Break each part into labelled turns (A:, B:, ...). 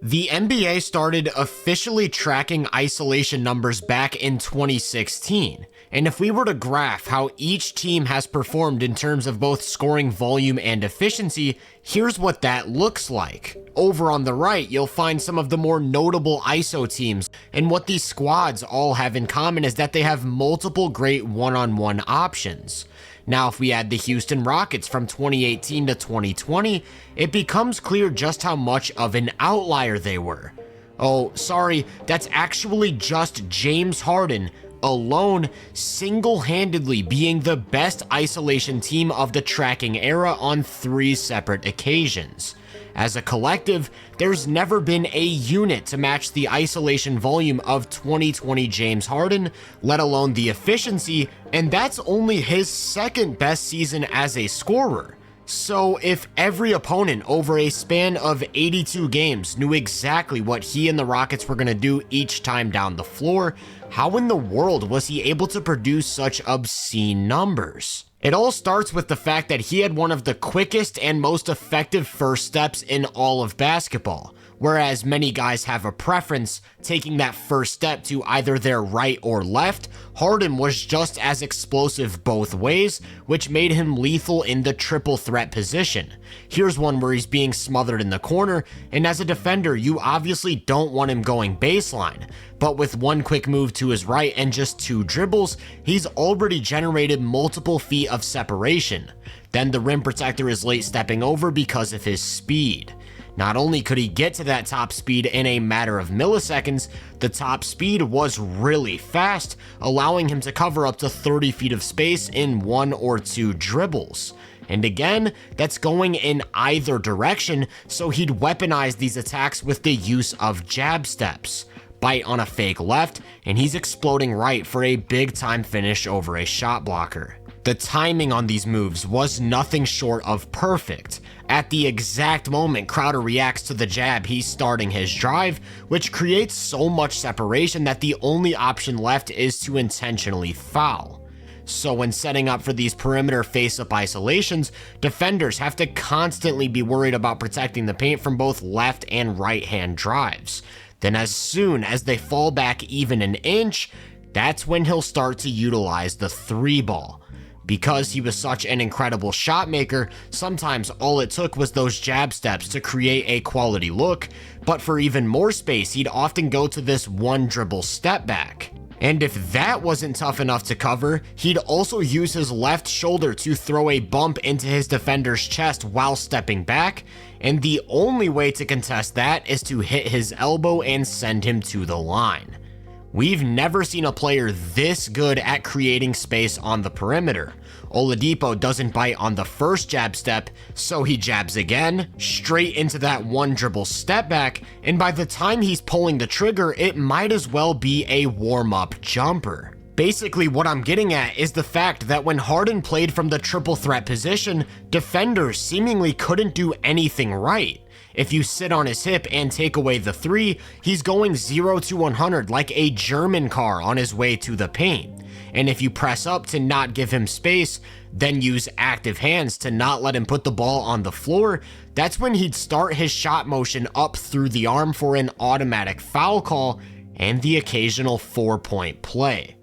A: The NBA started officially tracking isolation numbers back in 2016, and if we were to graph how each team has performed in terms of both scoring volume and efficiency, here's what that looks like. Over on the right, you'll find some of the more notable ISO teams, and what these squads all have in common is that they have multiple great one-on-one options. Now, if we add the Houston Rockets from 2018 to 2020, it becomes clear just how much of an outlier they were. Oh, sorry, that's actually just James Harden alone single-handedly being the best isolation team of the tracking era on 3 separate occasions. As a collective, there's never been a unit to match the isolation volume of 2020 James Harden, let alone the efficiency, and that's only his second best season as a scorer. So if every opponent over a span of 82 games knew exactly what he and the Rockets were going to do each time down the floor, how in the world was he able to produce such obscene numbers? It all starts with the fact that he had one of the quickest and most effective first steps in all of basketball. Whereas many guys have a preference taking that first step to either their right or left, Harden was just as explosive both ways, which made him lethal in the triple threat position. Here's one where he's being smothered in the corner, and as a defender, you obviously don't want him going baseline. But with one quick move to his right and just 2 dribbles, he's already generated multiple feet of separation. Then the rim protector is late stepping over because of his speed. Not only could he get to that top speed in a matter of milliseconds, the top speed was really fast, allowing him to cover up to 30 feet of space in 1 or 2 dribbles. And again, that's going in either direction, so he'd weaponize these attacks with the use of jab steps. Bite on a fake left, and he's exploding right for a big time finish over a shot blocker. The timing on these moves was nothing short of perfect. At the exact moment Crowder reacts to the jab, he's starting his drive, which creates so much separation that the only option left is to intentionally foul. So when setting up for these perimeter face-up isolations, defenders have to constantly be worried about protecting the paint from both left and right-hand drives. Then as soon as they fall back even an inch, that's when he'll start to utilize the 3-ball. Because he was such an incredible shot maker, sometimes all it took was those jab steps to create a quality look, but for even more space, he'd often go to this 1 dribble step back. And if that wasn't tough enough to cover, he'd also use his left shoulder to throw a bump into his defender's chest while stepping back, and the only way to contest that is to hit his elbow and send him to the line. We've never seen a player this good at creating space on the perimeter. Oladipo doesn't bite on the first jab step, so he jabs again, straight into that 1 dribble step back, and by the time he's pulling the trigger, it might as well be a warm-up jumper. Basically, what I'm getting at is the fact that when Harden played from the triple threat position, defenders seemingly couldn't do anything right. If you sit on his hip and take away the 3, he's going 0 to 100 like a German car on his way to the paint. And if you press up to not give him space, then use active hands to not let him put the ball on the floor, that's when he'd start his shot motion up through the arm for an automatic foul call and the occasional 4-point play.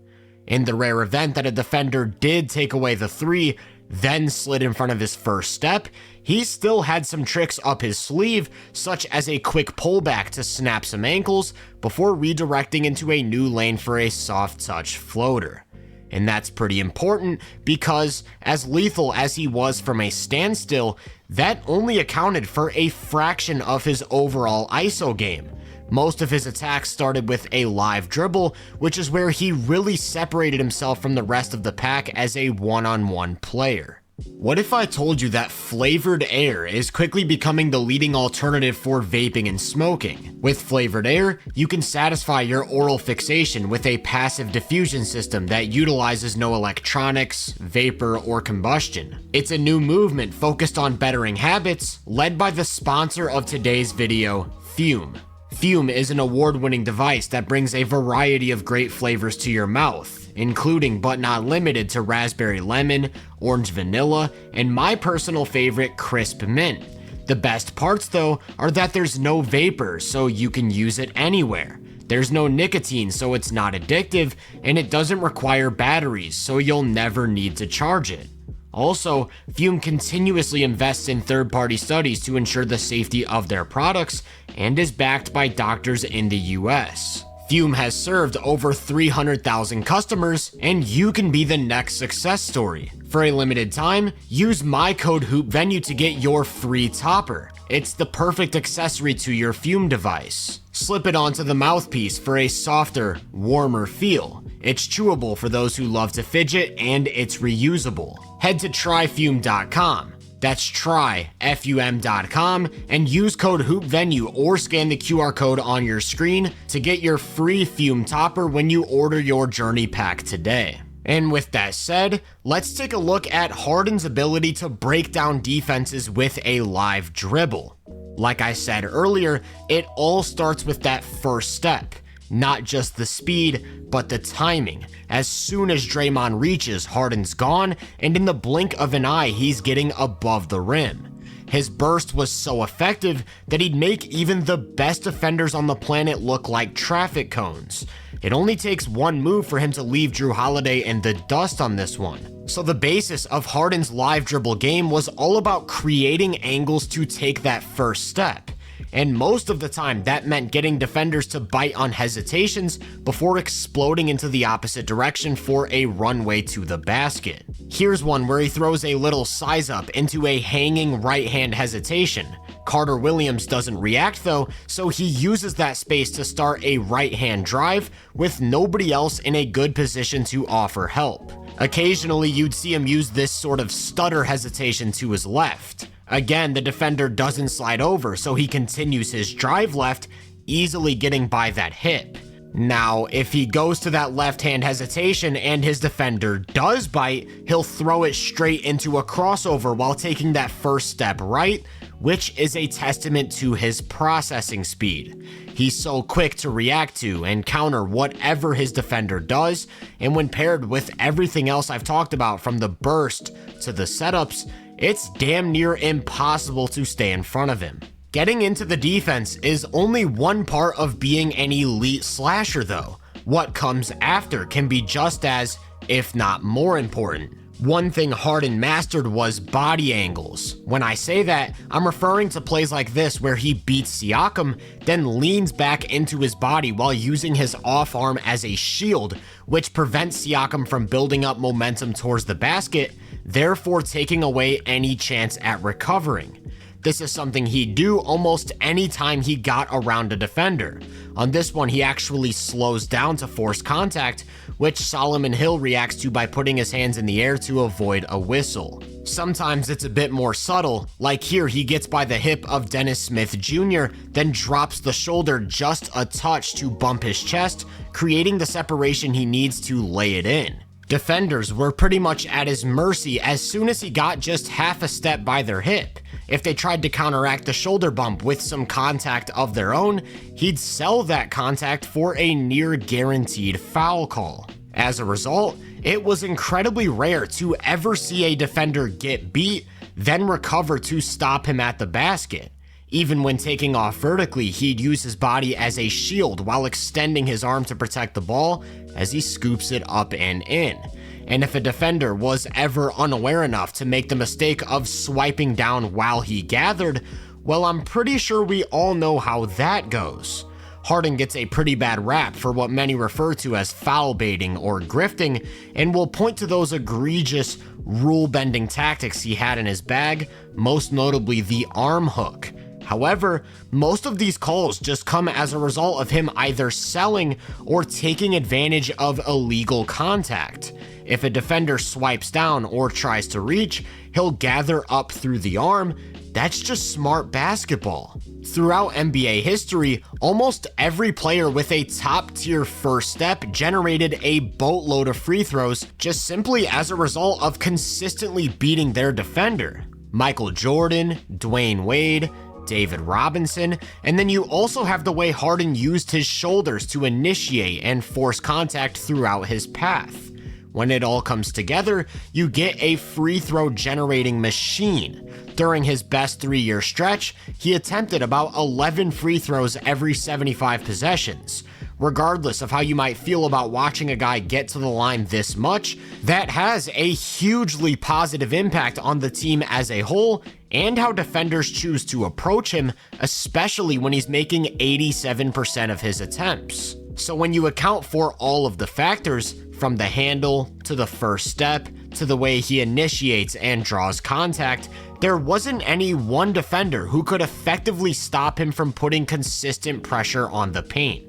A: In the rare event that a defender did take away the 3, then slid in front of his first step, he still had some tricks up his sleeve, such as a quick pullback to snap some ankles before redirecting into a new lane for a soft touch floater. And that's pretty important because, as lethal as he was from a standstill, that only accounted for a fraction of his overall ISO game. Most of his attacks started with a live dribble, which is where he really separated himself from the rest of the pack as a one-on-one player. What if I told you that flavored air is quickly becoming the leading alternative for vaping and smoking? With flavored air, you can satisfy your oral fixation with a passive diffusion system that utilizes no electronics, vapor, or combustion. It's a new movement focused on bettering habits, led by the sponsor of today's video, Fume. Fume is an award-winning device that brings a variety of great flavors to your mouth, including but not limited to raspberry lemon, orange vanilla, and my personal favorite, crisp mint. The best parts though are that there's no vapor, so you can use it anywhere. There's no nicotine, so it's not addictive, and it doesn't require batteries, so you'll never need to charge it. Also, Fume continuously invests in third-party studies to ensure the safety of their products and is backed by doctors in the US. Fume has served over 300,000 customers, and you can be the next success story. For a limited time, use my code HoopVenue to get your free topper. It's the perfect accessory to your Fume device. Slip it onto the mouthpiece for a softer, warmer feel. It's chewable for those who love to fidget, and it's reusable. Head to tryfume.com. That's tryfum.com and use code HoopVenue or scan the QR code on your screen to get your free Fume topper when you order your journey pack today. And with that said, let's take a look at Harden's ability to break down defenses with a live dribble. Like I said earlier, it all starts with that first step. Not just the speed, but the timing. As soon as Draymond reaches, Harden's gone, and in the blink of an eye, he's getting above the rim. His burst was so effective that he'd make even the best defenders on the planet look like traffic cones. It only takes one move for him to leave Drew Holiday in the dust on this one. So the basis of Harden's live dribble game was all about creating angles to take that first step. And most of the time, that meant getting defenders to bite on hesitations before exploding into the opposite direction for a runway to the basket. Here's one where he throws a little size up into a hanging right hand hesitation. Carter Williams doesn't react though, so he uses that space to start a right hand drive with nobody else in a good position to offer help. Occasionally, you'd see him use this sort of stutter hesitation to his left. Again, the defender doesn't slide over, so he continues his drive left, easily getting by that hip. Now, if he goes to that left-hand hesitation and his defender does bite, he'll throw it straight into a crossover while taking that first step right, which is a testament to his processing speed. He's so quick to react to and counter whatever his defender does, and when paired with everything else I've talked about from the burst to the setups, it's damn near impossible to stay in front of him. Getting into the defense is only one part of being an elite slasher though. What comes after can be just as, if not more important. One thing Harden mastered was body angles. When I say that, I'm referring to plays like this where he beats Siakam, then leans back into his body while using his off arm as a shield, which prevents Siakam from building up momentum towards the basket, therefore taking away any chance at recovering. This is something he'd do almost any time he got around a defender. On this one, he actually slows down to force contact, which Solomon Hill reacts to by putting his hands in the air to avoid a whistle. Sometimes it's a bit more subtle, like here he gets by the hip of Dennis Smith Jr., then drops the shoulder just a touch to bump his chest, creating the separation he needs to lay it in. Defenders were pretty much at his mercy as soon as he got just half a step by their hip. If they tried to counteract the shoulder bump with some contact of their own, he'd sell that contact for a near guaranteed foul call. As a result, it was incredibly rare to ever see a defender get beat, then recover to stop him at the basket. Even when taking off vertically, he'd use his body as a shield while extending his arm to protect the ball as he scoops it up and in. And if a defender was ever unaware enough to make the mistake of swiping down while he gathered, well, I'm pretty sure we all know how that goes. Harden gets a pretty bad rap for what many refer to as foul baiting or grifting, and will point to those egregious rule-bending tactics he had in his bag, most notably the arm hook. However, most of these calls just come as a result of him either selling or taking advantage of illegal contact. If a defender swipes down or tries to reach, he'll gather up through the arm. That's just smart basketball. Throughout NBA history, almost every player with a top-tier first step generated a boatload of free throws just simply as a result of consistently beating their defender. Michael Jordan, Dwayne Wade, David Robinson, and then you also have the way Harden used his shoulders to initiate and force contact throughout his path. When it all comes together, you get a free throw generating machine. During his best 3-year stretch, he attempted about 11 free throws every 75 possessions. Regardless of how you might feel about watching a guy get to the line this much, that has a hugely positive impact on the team as a whole and how defenders choose to approach him, especially when he's making 87% of his attempts. So when you account for all of the factors, from the handle to the first step to the way he initiates and draws contact, there wasn't any one defender who could effectively stop him from putting consistent pressure on the paint.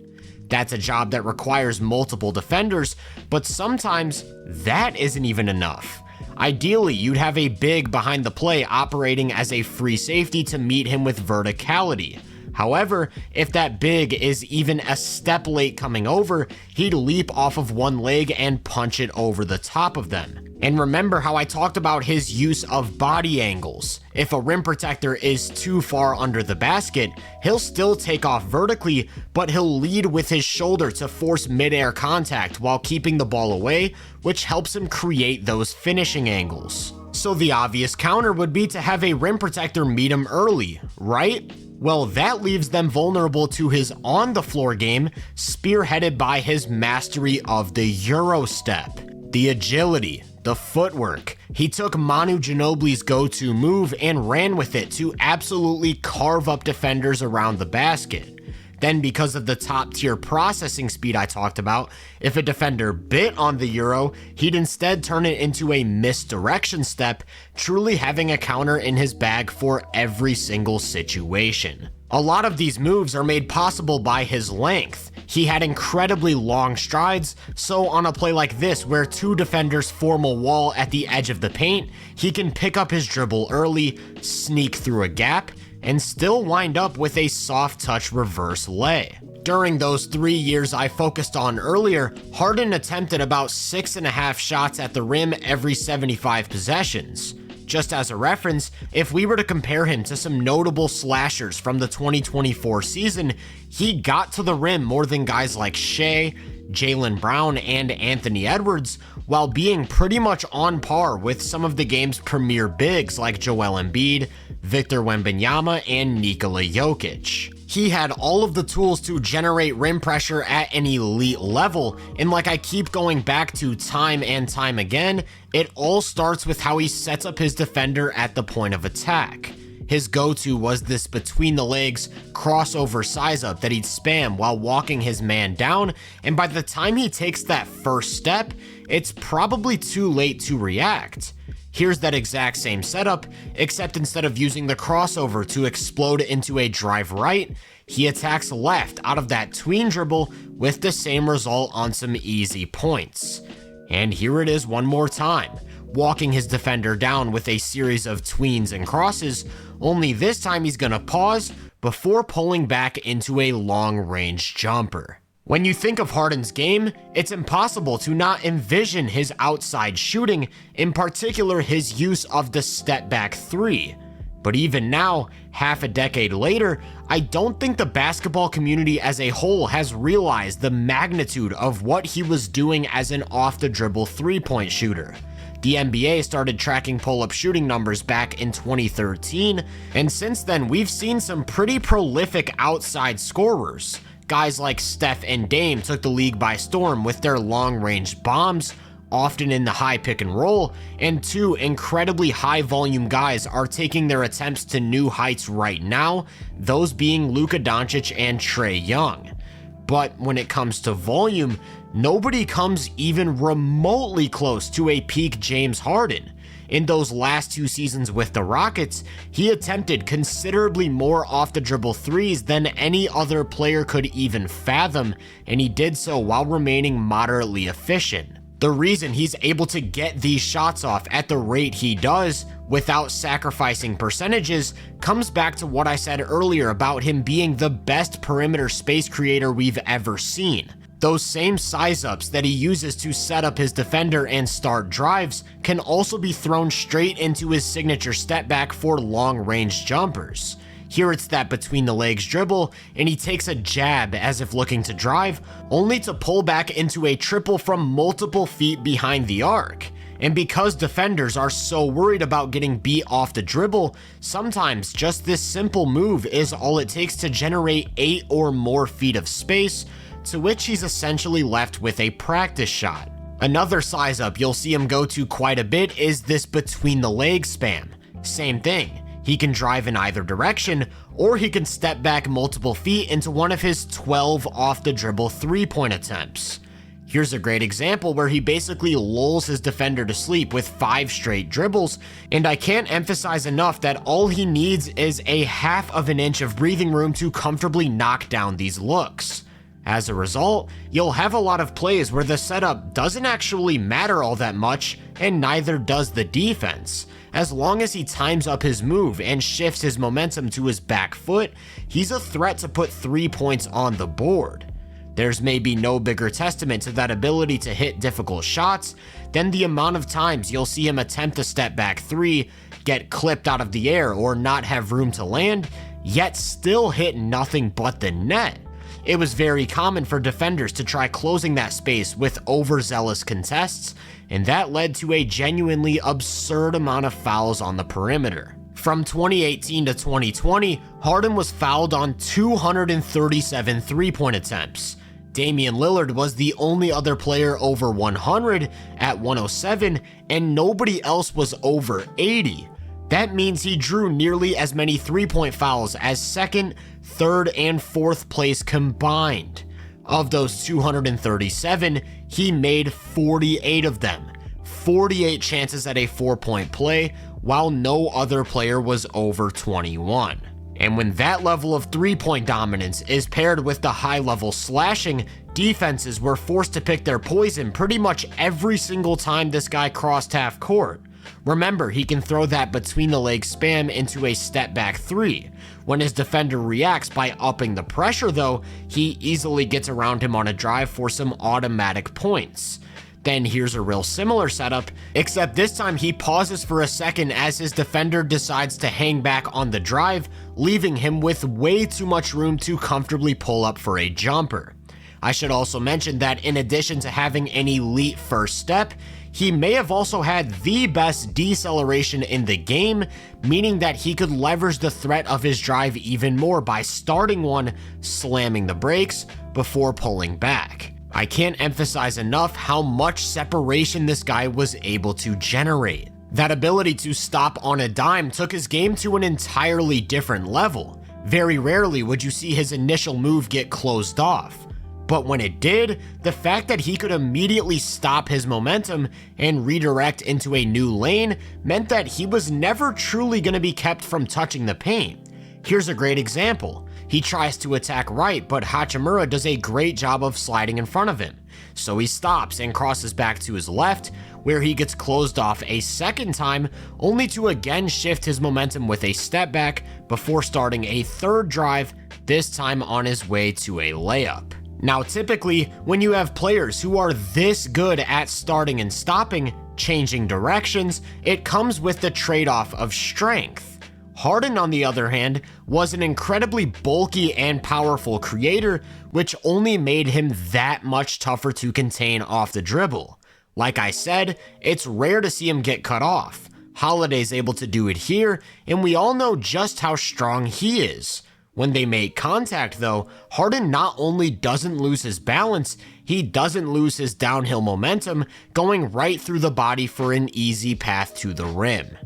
A: That's a job that requires multiple defenders, but sometimes that isn't even enough. Ideally, you'd have a big behind the play operating as a free safety to meet him with verticality. However, if that big is even a step late coming over, he'd leap off of one leg and punch it over the top of them. And remember how I talked about his use of body angles. If a rim protector is too far under the basket, he'll still take off vertically, but he'll lead with his shoulder to force mid-air contact while keeping the ball away, which helps him create those finishing angles. So the obvious counter would be to have a rim protector meet him early, right? Well, that leaves them vulnerable to his on-the-floor game, spearheaded by his mastery of the Euro step. The agility, the footwork. He took Manu Ginobili's go-to move and ran with it to absolutely carve up defenders around the basket. Then, because of the top-tier processing speed I talked about, if a defender bit on the Euro, he'd instead turn it into a misdirection step, truly having a counter in his bag for every single situation. A lot of these moves are made possible by his length. He had incredibly long strides, so on a play like this where two defenders form a wall at the edge of the paint, he can pick up his dribble early, sneak through a gap, and still wind up with a soft touch reverse lay. During those 3 years I focused on earlier, Harden attempted about 6.5 shots at the rim every 75 possessions. Just as a reference, if we were to compare him to some notable slashers from the 2024 season, he got to the rim more than guys like Shea, Jaylen Brown, and Anthony Edwards, while being pretty much on par with some of the game's premier bigs like Joel Embiid, Victor Wembanyama, and Nikola Jokic. He had all of the tools to generate rim pressure at an elite level, and like I keep going back to time and time again, it all starts with how he sets up his defender at the point of attack. His go-to was this between the legs crossover size up that he'd spam while walking his man down, and by the time he takes that first step, it's probably too late to react. Here's that exact same setup, except instead of using the crossover to explode into a drive right, he attacks left out of that tween dribble with the same result on some easy points. And here it is one more time, walking his defender down with a series of tweens and crosses, only this time he's gonna pause before pulling back into a long-range jumper. When you think of Harden's game, it's impossible to not envision his outside shooting, in particular his use of the step-back three. But even now, half a decade later, I don't think the basketball community as a whole has realized the magnitude of what he was doing as an off-the-dribble three-point shooter. The NBA started tracking pull-up shooting numbers back in 2013, and since then we've seen some pretty prolific outside scorers. Guys like Steph and Dame took the league by storm with their long-range bombs, often in the high pick and roll, and two incredibly high-volume guys are taking their attempts to new heights right now, those being Luka Doncic and Trae Young. But when it comes to volume, nobody comes even remotely close to a peak James Harden. In those last 2 seasons with the Rockets, he attempted considerably more off-the-dribble threes than any other player could even fathom, and he did so while remaining moderately efficient. The reason he's able to get these shots off at the rate he does without sacrificing percentages comes back to what I said earlier about him being the best perimeter space creator we've ever seen. Those same size-ups that he uses to set up his defender and start drives can also be thrown straight into his signature step back for long-range jumpers. Here it's that between the legs dribble, and he takes a jab as if looking to drive, only to pull back into a triple from multiple feet behind the arc. And because defenders are so worried about getting beat off the dribble, sometimes just this simple move is all it takes to generate 8 or more feet of space, to which he's essentially left with a practice shot. Another size up you'll see him go to quite a bit is this between the legs spam. Same thing, he can drive in either direction, or he can step back multiple feet into one of his 12 off the dribble 3-point attempts. Here's a great example where he basically lulls his defender to sleep with 5 straight dribbles, and I can't emphasize enough that all he needs is a half of an inch of breathing room to comfortably knock down these looks. As a result, you'll have a lot of plays where the setup doesn't actually matter all that much, and neither does the defense. As long as he times up his move and shifts his momentum to his back foot, he's a threat to put 3 points on the board. There's maybe no bigger testament to that ability to hit difficult shots than the amount of times you'll see him attempt a step back 3, get clipped out of the air or not have room to land, yet still hit nothing but the net. It was very common for defenders to try closing that space with overzealous contests, and that led to a genuinely absurd amount of fouls on the perimeter. From 2018 to 2020, Harden was fouled on 237 3-point attempts. Damian Lillard was the only other player over 100 at 107, and nobody else was over 80. That means he drew nearly as many 3-point fouls as second, third, and fourth place combined. Of those 237, he made 48 of them. 48 chances at a 4-point play, while no other player was over 21. And when that level of 3-point dominance is paired with the high-level slashing, defenses were forced to pick their poison pretty much every single time this guy crossed half court. Remember, he can throw that between the legs spam into a step back 3. When his defender reacts by upping the pressure though, he easily gets around him on a drive for some automatic points. Then here's a real similar setup, except this time he pauses for a second as his defender decides to hang back on the drive, leaving him with way too much room to comfortably pull up for a jumper. I should also mention that in addition to having an elite first step, he may have also had the best deceleration in the game, meaning that he could leverage the threat of his drive even more by starting one, slamming the brakes, before pulling back. I can't emphasize enough how much separation this guy was able to generate. That ability to stop on a dime took his game to an entirely different level. Very rarely would you see his initial move get closed off. But when it did, the fact that he could immediately stop his momentum and redirect into a new lane meant that he was never truly going to be kept from touching the paint. Here's a great example. He tries to attack right, but Hachimura does a great job of sliding in front of him. So he stops and crosses back to his left, where he gets closed off a second time, only to again shift his momentum with a step back before starting a third drive, this time on his way to a layup. Now typically, when you have players who are this good at starting and stopping, changing directions, it comes with the trade-off of strength. Harden, on the other hand, was an incredibly bulky and powerful creator, which only made him that much tougher to contain off the dribble. Like I said, it's rare to see him get cut off. Holiday's able to do it here, and we all know just how strong he is. When they make contact though, Harden not only doesn't lose his balance, he doesn't lose his downhill momentum, going right through the body for an easy path to the rim.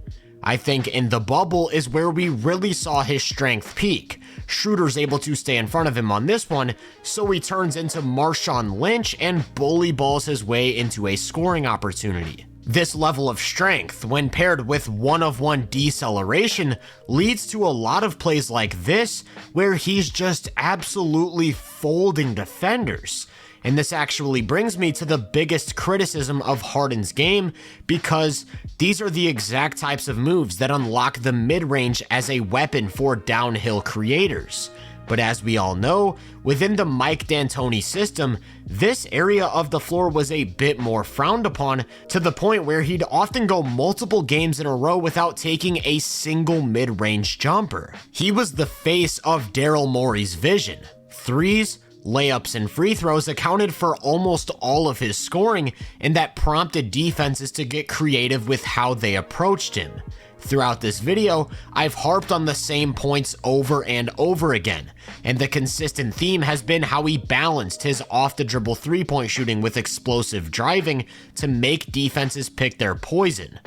A: I think in the bubble is where we really saw his strength peak. Schroeder's able to stay in front of him on this one, so he turns into Marshawn Lynch and bully balls his way into a scoring opportunity. This level of strength, when paired with one-of-one deceleration, leads to a lot of plays like this, where he's just absolutely folding defenders. And this actually brings me to the biggest criticism of Harden's game, because these are the exact types of moves that unlock the mid-range as a weapon for downhill creators. But as we all know, within the Mike D'Antoni system, this area of the floor was a bit more frowned upon, to the point where he'd often go multiple games in a row without taking a single mid-range jumper. He was the face of Daryl Morey's vision. Threes, layups, and free throws accounted for almost all of his scoring, and that prompted defenses to get creative with how they approached him. Throughout this video, I've harped on the same points over and over again, and the consistent theme has been how he balanced his off-the-dribble three-point shooting with explosive driving to make defenses pick their poison.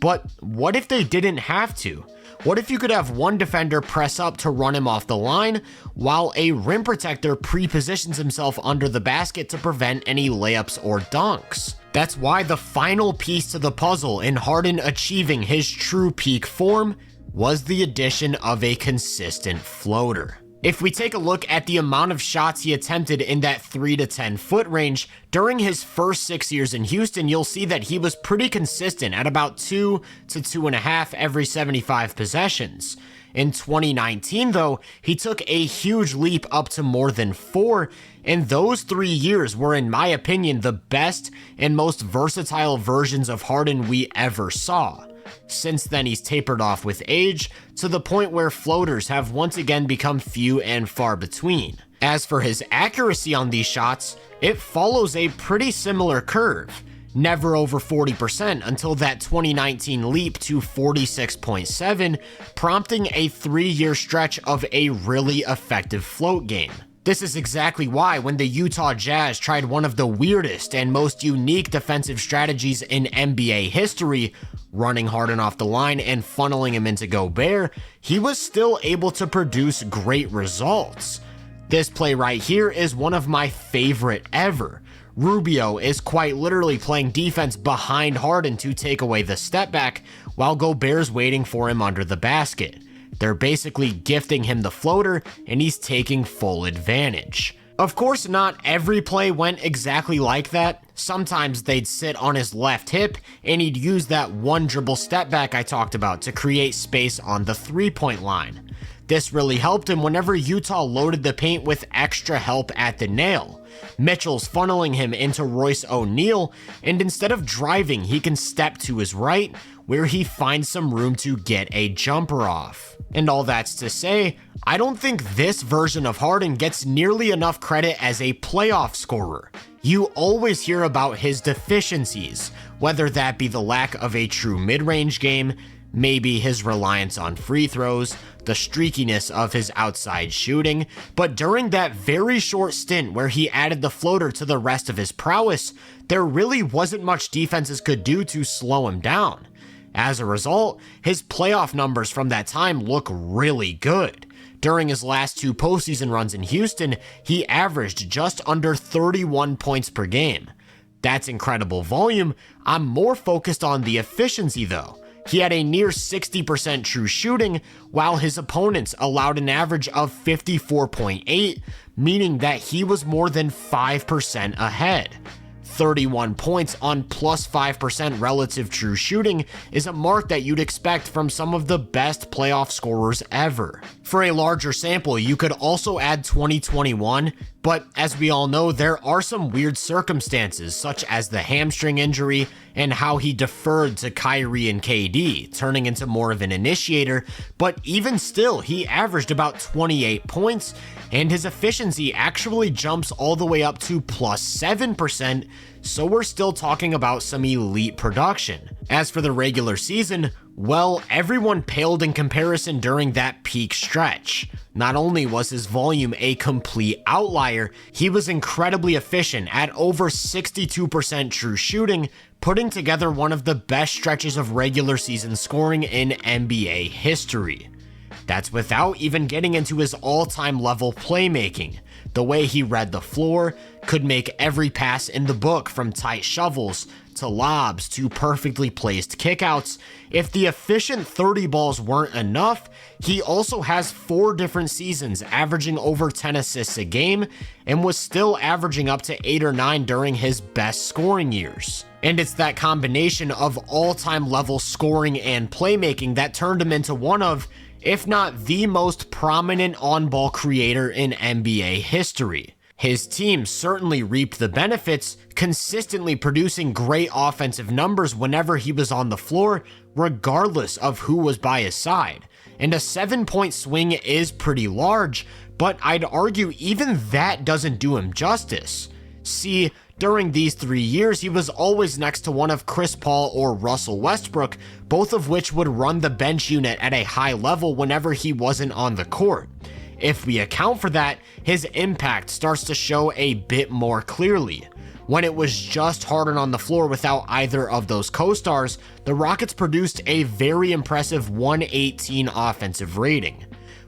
A: But what if they didn't have to? What if you could have one defender press up to run him off the line, while a rim protector pre-positions himself under the basket to prevent any layups or dunks? That's why the final piece to the puzzle in Harden achieving his true peak form was the addition of a consistent floater. If we take a look at the amount of shots he attempted in that 3 to 10 foot range during his first 6 years in Houston, you'll see that he was pretty consistent at about 2 to 2.5 every 75 possessions. In 2019 though, he took a huge leap up to more than 4, and those 3 years were, in my opinion, the best and most versatile versions of Harden we ever saw. Since then, he's tapered off with age, to the point where floaters have once again become few and far between. As for his accuracy on these shots, it follows a pretty similar curve. Never over 40% until that 2019 leap to 46.7, prompting a 3-year stretch of a really effective float game. This is exactly why when the Utah Jazz tried one of the weirdest and most unique defensive strategies in NBA history, running Harden off the line and funneling him into Gobert, he was still able to produce great results. This play right here is one of my favorite ever. Rubio is quite literally playing defense behind Harden to take away the step back, while Gobert's waiting for him under the basket. They're basically gifting him the floater, and he's taking full advantage. Of course, not every play went exactly like that. Sometimes they'd sit on his left hip, and he'd use that one dribble step back I talked about to create space on the three-point line. This really helped him whenever Utah loaded the paint with extra help at the nail. Mitchell's funneling him into Royce O'Neal, and instead of driving, he can step to his right, where he finds some room to get a jumper off. And all that's to say, I don't think this version of Harden gets nearly enough credit as a playoff scorer. You always hear about his deficiencies, whether that be the lack of a true mid-range game, maybe his reliance on free throws, the streakiness of his outside shooting, but during that very short stint where he added the floater to the rest of his prowess, there really wasn't much defenses could do to slow him down. As a result, his playoff numbers from that time look really good. During his last 2 postseason runs in Houston, he averaged just under 31 points per game. That's incredible volume. I'm more focused on the efficiency though. He had a near 60% true shooting, while his opponents allowed an average of 54.8, meaning that he was more than 5% ahead. 31 points on plus 5% relative true shooting is a mark that you'd expect from some of the best playoff scorers ever. For a larger sample, you could also add 2021, but as we all know, there are some weird circumstances, such as the hamstring injury and how he deferred to Kyrie and KD, turning into more of an initiator, but even still, he averaged about 28 points, and his efficiency actually jumps all the way up to plus 7%, so we're still talking about some elite production. As for the regular season, well, everyone paled in comparison during that peak stretch. Not only was his volume a complete outlier, he was incredibly efficient at over 62% true shooting, putting together one of the best stretches of regular season scoring in NBA history. That's without even getting into his all-time level playmaking. The way he read the floor, could make every pass in the book from tight shovels to lobs to perfectly placed kickouts. If the efficient 30 balls weren't enough, he also has 4 different seasons averaging over 10 assists a game and was still averaging up to 8 or 9 during his best scoring years. And it's that combination of all-time level scoring and playmaking that turned him into one of, if not the most prominent on-ball creator in NBA history. His team certainly reaped the benefits, consistently producing great offensive numbers whenever he was on the floor, regardless of who was by his side. And a 7-point swing is pretty large, but I'd argue even that doesn't do him justice. See, during these 3 years, he was always next to one of Chris Paul or Russell Westbrook, both of which would run the bench unit at a high level whenever he wasn't on the court. If we account for that, his impact starts to show a bit more clearly. When it was just Harden on the floor without either of those co-stars, the Rockets produced a very impressive 118 offensive rating.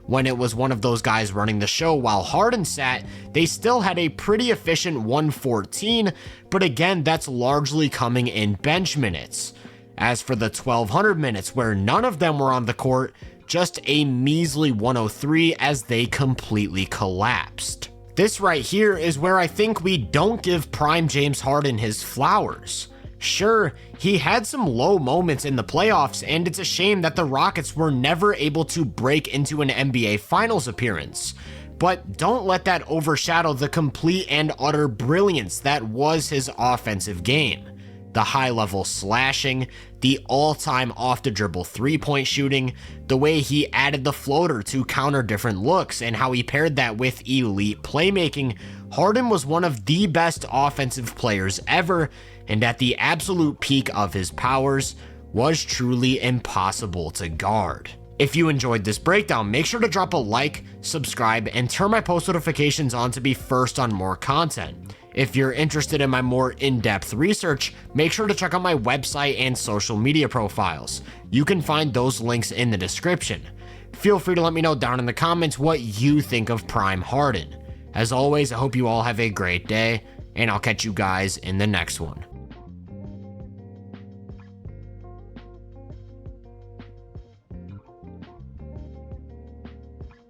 A: When it was one of those guys running the show while Harden sat, they still had a pretty efficient 114, but again, that's largely coming in bench minutes. As for the 1200 minutes where none of them were on the court, just a measly 103 as they completely collapsed. This right here is where I think we don't give prime James Harden his flowers. Sure, he had some low moments in the playoffs, and it's a shame that the Rockets were never able to break into an NBA Finals appearance. But don't let that overshadow the complete and utter brilliance that was his offensive game. The high-level slashing, the all-time off-the-dribble three-point shooting, the way he added the floater to counter different looks, and how he paired that with elite playmaking, Harden was one of the best offensive players ever, and at the absolute peak of his powers, was truly impossible to guard. If you enjoyed this breakdown, make sure to drop a like, subscribe, and turn my post notifications on to be first on more content. If you're interested in my more in-depth research, make sure to check out my website and social media profiles. You can find those links in the description. Feel free to let me know down in the comments what you think of Prime Harden. As always, I hope you all have a great day, and I'll catch you guys in the next one.